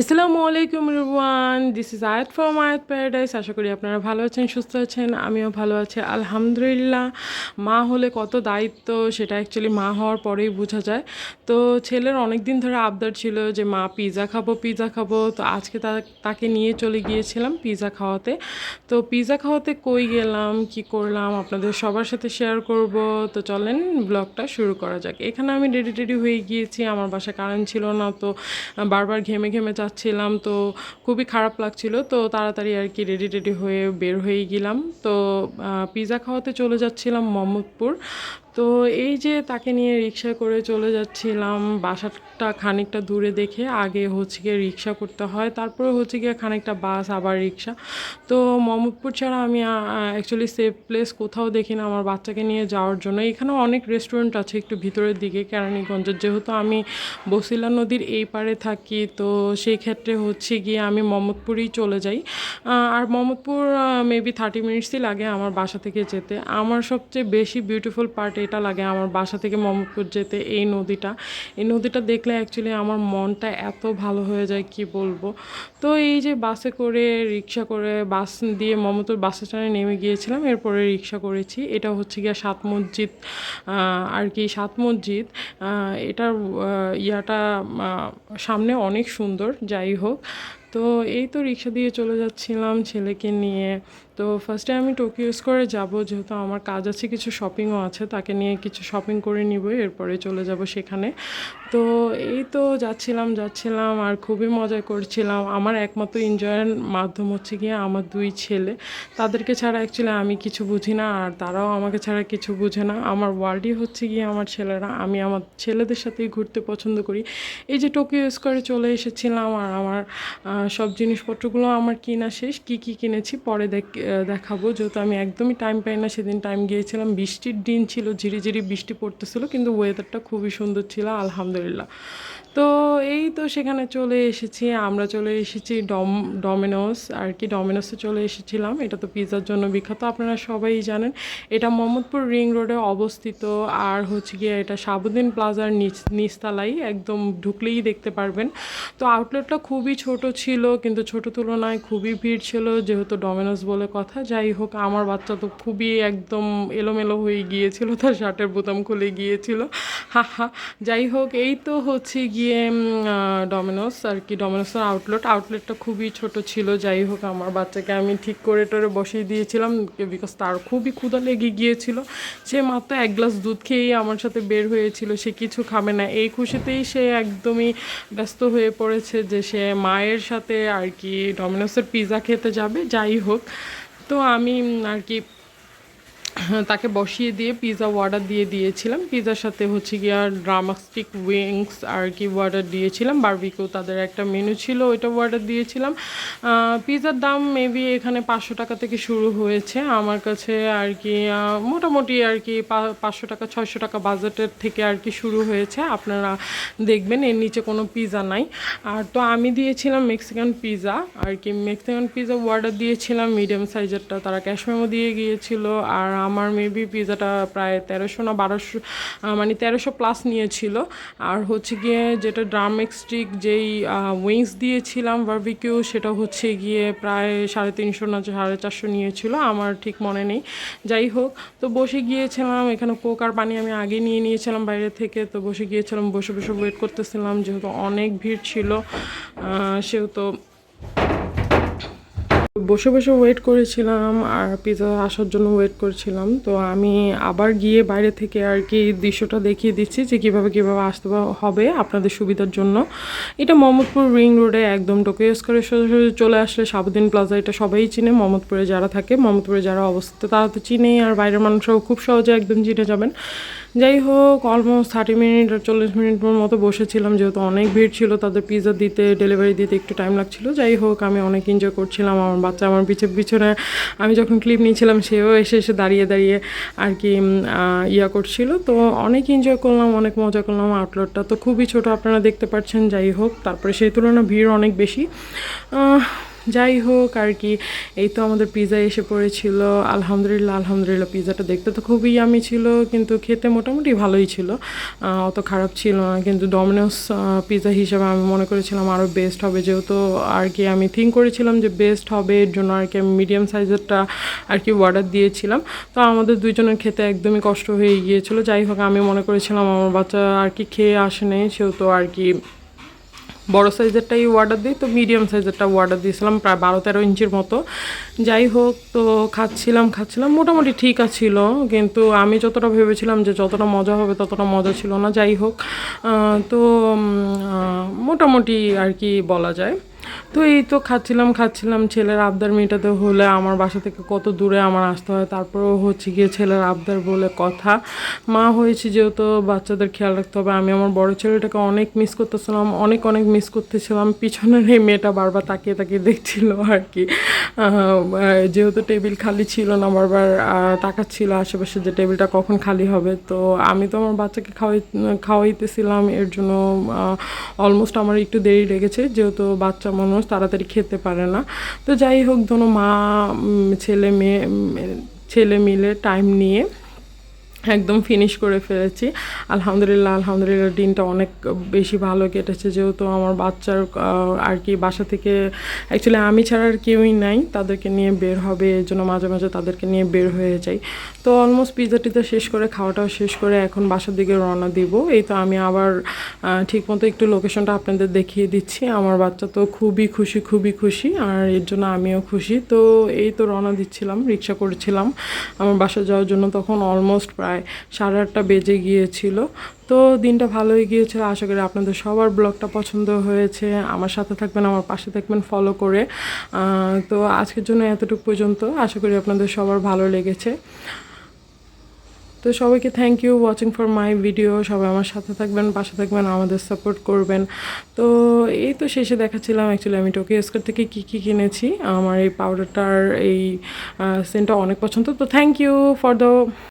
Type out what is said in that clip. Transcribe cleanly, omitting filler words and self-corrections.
আসসালামু আলাইকুম everyone, this is আয়াত ফ্রম আয়াত প্যারাডাইস। আশা করি আপনারা ভালো আছেন, সুস্থ আছেন। আমিও ভালো আছি আলহামদুলিল্লাহ। মা হলে কত দায়িত্ব সেটা অ্যাকচুয়ালি মা হওয়ার পরেই বোঝা যায়। তো ছেলের অনেক দিন ধরে আবদার ছিল যে মা পিৎজা খাবো পিৎজা খাবো। তো আজকে তাকে নিয়ে চলে গিয়েছিলাম পিৎজা খাওয়াতে। তো পিৎজা খাওয়াতে কই গেলাম, কি করলাম আপনাদের সবার সাথে শেয়ার করব। তো চলেন ব্লগটা শুরু করা যাক। এখানে আমি রেডি হয়ে গিয়েছি, আমার বাসায় কারেন্ট ছিল না, তো বারবার ঘেমে ঘেমে যাচ্ছিলাম, তো খুবই খারাপ লাগছিল। তো তাড়াতাড়ি আর কি রেডি হয়ে বের হয়ে গেলাম। তো পিৎজা খাওয়াতে চলে যাচ্ছিলাম মোহাম্মদপুর। তো এই যে তাকে নিয়ে রিক্সা করে চলে যাচ্ছিলাম। বাসাটা খানিকটা দূরে দেখে আগে হচ্ছে গিয়ে রিক্সা করতে হয়, তারপরে হচ্ছে গিয়ে খানিকটা বাস, আবার রিক্সা। তো মোহাম্মদপুর ছাড়া আমি অ্যাকচুয়ালি সেফ প্লেস কোথাও দেখি না আমার বাচ্চাকে নিয়ে যাওয়ার জন্য। এখানেও অনেক রেস্টুরেন্ট আছে একটু ভিতরের দিকে কেরানীগঞ্জের, যেহেতু আমি বসিলা নদীর এই পারে থাকি, তো সেই ক্ষেত্রে হচ্ছে গিয়ে আমি মোহাম্মদপুরেই চলে যাই। আর মোহাম্মদপুর মেবি 30 মিনিটসই লাগে আমার বাসা থেকে যেতে। আমার সবচেয়ে বেশি বিউটিফুল পার্ট এটা লাগে আমার বাসা থেকে মোহাম্মদপুর যেতে, এই নদীটা দেখলে অ্যাকচুয়ালি আমার মনটা এত ভালো হয়ে যায় কি বলবো। তো এই যে বাসে করে, রিক্সা করে, বাস দিয়ে মোহাম্মদপুর বাস স্ট্যান্ডে নেমে গিয়েছিলাম, এরপরে রিক্সা করেছি। এটা হচ্ছে গিয়ে সাত মসজিদ, আর কি সাত মসজিদ। এটার ইয়াটা সামনে অনেক সুন্দর। যাই হোক, তো এই তো রিক্সা দিয়ে চলে যাচ্ছিলাম ছেলেকে নিয়ে। তো ফার্স্টে আমি টোকিও স্কোয়ারে যাব, যেহেতু আমার কাজ আছে, কিছু শপিংও আছে, তাকে নিয়ে কিছু শপিং করে নিব, এরপরে চলে যাব সেখানে। তো এই তো যাচ্ছিলাম আর খুবই মজা করছিলাম। আমার একমাত্র এনজয়ের মাধ্যম হচ্ছে গিয়ে আমার দুই ছেলে। তাদেরকে ছাড়া অ্যাকচুয়ালি আমি কিছু বুঝি না, আর তারাও আমাকে ছাড়া কিছু বুঝে না। আমার ওয়ার্ল্ডই হচ্ছে গিয়ে আমার ছেলেরা। আমি আমার ছেলেদের সাথেই ঘুরতে পছন্দ করি। এই যে টোকিও স্কোয়ারে চলে এসেছিলাম, আর আমার সব জিনিসপত্রগুলো আমার কিনা শেষ। কি কিনেছি পরে দেখাবো, যেহেতু আমি একদমই টাইম পাই না। সেদিন টাইম গিয়েছিলাম, বৃষ্টির দিন ছিল, ঝিরিঝিরি বৃষ্টি পড়তেছিল, কিন্তু ওয়েদারটা খুবই সুন্দর ছিল আলহামদুলিল্লাহ। তো এই তো সেখানে চলে এসেছি, আমরা চলে এসেছি ডমিনোস আর কি। ডমিনোসে চলে এসেছিলাম। এটা তো পিৎজার জন্য বিখ্যাত, আপনারা সবাই জানেন। এটা মোহাম্মদপুর রিং রোডে অবস্থিত, আর হচ্ছে গিয়ে এটা শাহাবুদ্দিন প্লাজার নিচতলায়, একদম ঢুকলেই দেখতে পারবেন। তো আউটলেটটা খুবই ছোট ছিল, কিন্তু ছোট তুলনায় খুবই ভিড় ছিল, যেহেতু ডমিনোস বলে কথা। যাই হোক, আমার বাচ্চা তো খুবই একদম এলোমেলো হয়ে গিয়েছিল, তার শার্টের বোতাম খুলে গিয়েছিল, হা। যাই হোক, এই তো হচ্ছে গিয়ে ডমিনোস আর কি। ডমিনোসের আউটলেটটা খুবই ছোট ছিল। যাই হোক, আমার বাচ্চাকে আমি ঠিক করে টোরে বসিয়ে দিয়েছিলাম, বিকজ তার খুবই ক্ষুধা লেগে গিয়েছিল। সে মাত্র এক গ্লাস দুধ খেয়েই আমার সাথে বের হয়েছিল, সে কিছু খাবে না। এই খুশিতেই সে একদমই ব্যস্ত হয়ে পড়েছে যে সে মায়ের সাথে আর কি ডমিনোসের পিৎজা খেতে যাবে। যাই হোক, তো আমি আর কি তাকে বসিয়ে দিয়ে পিৎজা অর্ডার দিয়ে দিয়েছিলাম। পিৎজার সাথে হচ্ছে গিয়ে ড্রামাস্টিক উইংস আর কি অর্ডার দিয়েছিলাম। বারবিকিউ তাদের একটা মেনু ছিল, ওইটা অর্ডার দিয়েছিলাম। পিৎজার দাম মেবি এখানে 500 টাকা থেকে শুরু হয়েছে আমার কাছে আর কি। মোটামুটি আর কি 500 টাকা 600 টাকা বাজেটের থেকে আর কি শুরু হয়েছে। আপনারা দেখবেন এর নিচে কোনো পিৎজা নাই। আর তো আমি দিয়েছিলাম মেক্সিকান পিৎজা আর কি। মেক্সিকান পিৎজা অর্ডার দিয়েছিলাম মিডিয়াম সাইজেরটা, তারা ক্যাশ মেমো দিয়ে গিয়েছিল। আর আমার মেবি পিৎজাটা প্রায় 1300 না 1200, মানে 1300 প্লাস নিয়েছিল। আর হচ্ছে গিয়ে যেটা ড্রামস্টিক যেই উইংস দিয়েছিলাম বারবিকিউ, সেটা হচ্ছে গিয়ে প্রায় 350 না 450 নিয়েছিল, আমার ঠিক মনে নেই। যাই হোক, তো বসে গিয়েছিলাম। এখানে কোক আর পানি আমি আগে নিয়ে নিয়েছিলাম বাইরে থেকে। তো বসে গিয়েছিলাম, বসে ওয়েট করতেছিলাম, যেহেতু অনেক ভিড় ছিল। সেহেতু বসে ওয়েট করেছিলাম, আর পিৎজা আসার জন্য ওয়েট করেছিলাম। তো আমি আবার গিয়ে বাইরে থেকে আর কি দৃশ্যটা দেখিয়ে দিচ্ছি যে কীভাবে আসতে হবে আপনাদের সুবিধার জন্য। এটা মোহাম্মদপুর রিং রোডে একদম টোকিও স্কোয়ারে সোজাসুজি চলে আসলে শাহাবুদ্দিন প্লাজা, এটা সবাই চিনে। মোহাম্মদপুরে যারা থাকে, মোহাম্মদপুরে যারা অবস্থিত, তারা তো চিনেই, আর বাইরের মানুষরাও খুব সহজে একদম চিনে যাবেন। যাই হোক, অলমোস্ট 30 মিনিট আর 40 মিনিটের মতো বসেছিলাম, যেহেতু অনেক ভিড় ছিল। তাদের পিৎজা দিতে, ডেলিভারি দিতে একটু টাইম লাগছিল। যাই হোক, আমি অনেক এনজয় করছিলাম। আমার বাচ্চা আমার পিছনে, আমি যখন ক্লিপ নিয়েছিলাম সেও এসে দাঁড়িয়ে আর কি ইয়া করছিল। তো অনেক এনজয় করলাম, অনেক মজা করলাম। আউটলেটটা তো খুবই ছোট, আপনারা দেখতে পাচ্ছেন। যাই হোক, তারপরে সেই তুলনায় ভিড় অনেক বেশি। যাই হোক আর কি, এই তো আমাদের পিৎজা এসে পড়েছিল। আলহামদুলিল্লাহ আলহামদুলিল্লাহ, পিৎজাটা দেখতে তো খুবই ইয়ামি ছিল, কিন্তু খেতে মোটামুটি ভালোই ছিল, অত খারাপ ছিল না। কিন্তু ডমিনোস পিৎজা হিসেবে আমি মনে করেছিলাম আরও বেস্ট হবে, যেহেতু আর কি আমি থিঙ্ক করেছিলাম যে বেস্ট হবে, এর জন্য আর কি আমি মিডিয়াম সাইজেরটা আর কি অর্ডার দিয়েছিলাম। তো আমাদের দুইজনের খেতে একদমই কষ্ট হয়ে গিয়েছিলো। যাই হোক, আমি মনে করেছিলাম আমার বাচ্চা আর কি খেয়ে আসে নেই, সেহেতু আর কি বড়ো সাইজেরটাই অর্ডার দিই, তো মিডিয়াম সাইজেরটা অর্ডার দিয়েছিলাম প্রায় 12-13 ইঞ্চির মতো। যাই হোক, তো খাচ্ছিলাম মোটামুটি ঠিক আছিল, কিন্তু আমি যতটা ভেবেছিলাম যে যতটা মজা হবে ততটা মজা ছিল না। যাই হোক, তো মোটামুটি আর কি বলা যায়। তো এই তো খাচ্ছিলাম, ছেলের আবদার মেটাতে হলে আমার বাসা থেকে কত দূরে আমার আসতে হয়, তারপরেও হচ্ছে গিয়ে ছেলের আবদার বলে কথা। মা হয়েছি যেহেতু বাচ্চাদের খেয়াল রাখতে হবে। আমি আমার বড় ছেলেটাকে অনেক মিস করতেছিলাম, অনেক মিস করতেছিলাম। পিছনের এই মেয়েটা বারবার তাকিয়ে দেখছিল আর কি, যেহেতু টেবিল খালি ছিল না, বারবার তাকাচ্ছিল আশেপাশে যে টেবিলটা কখন খালি হবে। তো আমি তো আমার বাচ্চাকে খাওয়াইতেছিলাম, এর জন্য অলমোস্ট আমার একটু দেরি লেগেছে, যেহেতু বাচ্চা মানুষ তাড়াতাড়ি খেতে পারে না। তো যাই হোক, দোনো মা ছেলে মিলে টাইম নিয়ে একদম ফিনিশ করে ফেলেছি। আলহামদুলিল্লাহ দিনটা অনেক বেশি ভালো কেটেছে, যেহেতু আমার বাচ্চার আর কি বাসা থেকে অ্যাকচুয়ালি আমি ছাড়া আর কেউই নাই, তাদেরকে নিয়ে বের হবে, এর জন্য মাঝে মাঝে তাদেরকে নিয়ে বের হয়ে যাই। তো অলমোস্ট পিৎজাটিতে শেষ করে খাওয়াটাও শেষ করে এখন বাসার দিকে রওনা দিব। এই তো আমি আবার ঠিকমতো একটু লোকেশনটা আপনাদের দেখিয়ে দিচ্ছি। আমার বাচ্চা তো খুবই খুশি, আর এর জন্য আমিও খুশি। তো এই তো রওনা দিচ্ছিলাম, রিক্সা করেছিলাম আমার বাসা যাওয়ার জন্য। তখন অলমোস্ট প্রায় 8:30 বেজে গিয়েছিল। তো দিনটা ভালোই গিয়েছিল। আশা করি আপনাদের সবার ব্লগটা পছন্দ হয়েছে। আমার সাথে থাকবেন, আমার পাশে থাকবেন ফলো করে। তো আজকের জন্য এতটুকু পর্যন্ত। আশা করি আপনাদের সবার ভালো লেগেছে। তো সবাইকে thank you watching for my video. সবাই আমার সাথে থাকবেন, পাশে থাকবেন, আমাদের সাপোর্ট করবেন। তো এই তো শেষে দেখাচ্ছিলাম অ্যাকচুয়ালি আমি টোকিও স্কোয়ার থেকে কী কিনেছি। আমার এই পাউডারটার এই সেন্টটা অনেক পছন্দ। তো থ্যাংক ইউ ফর দ্য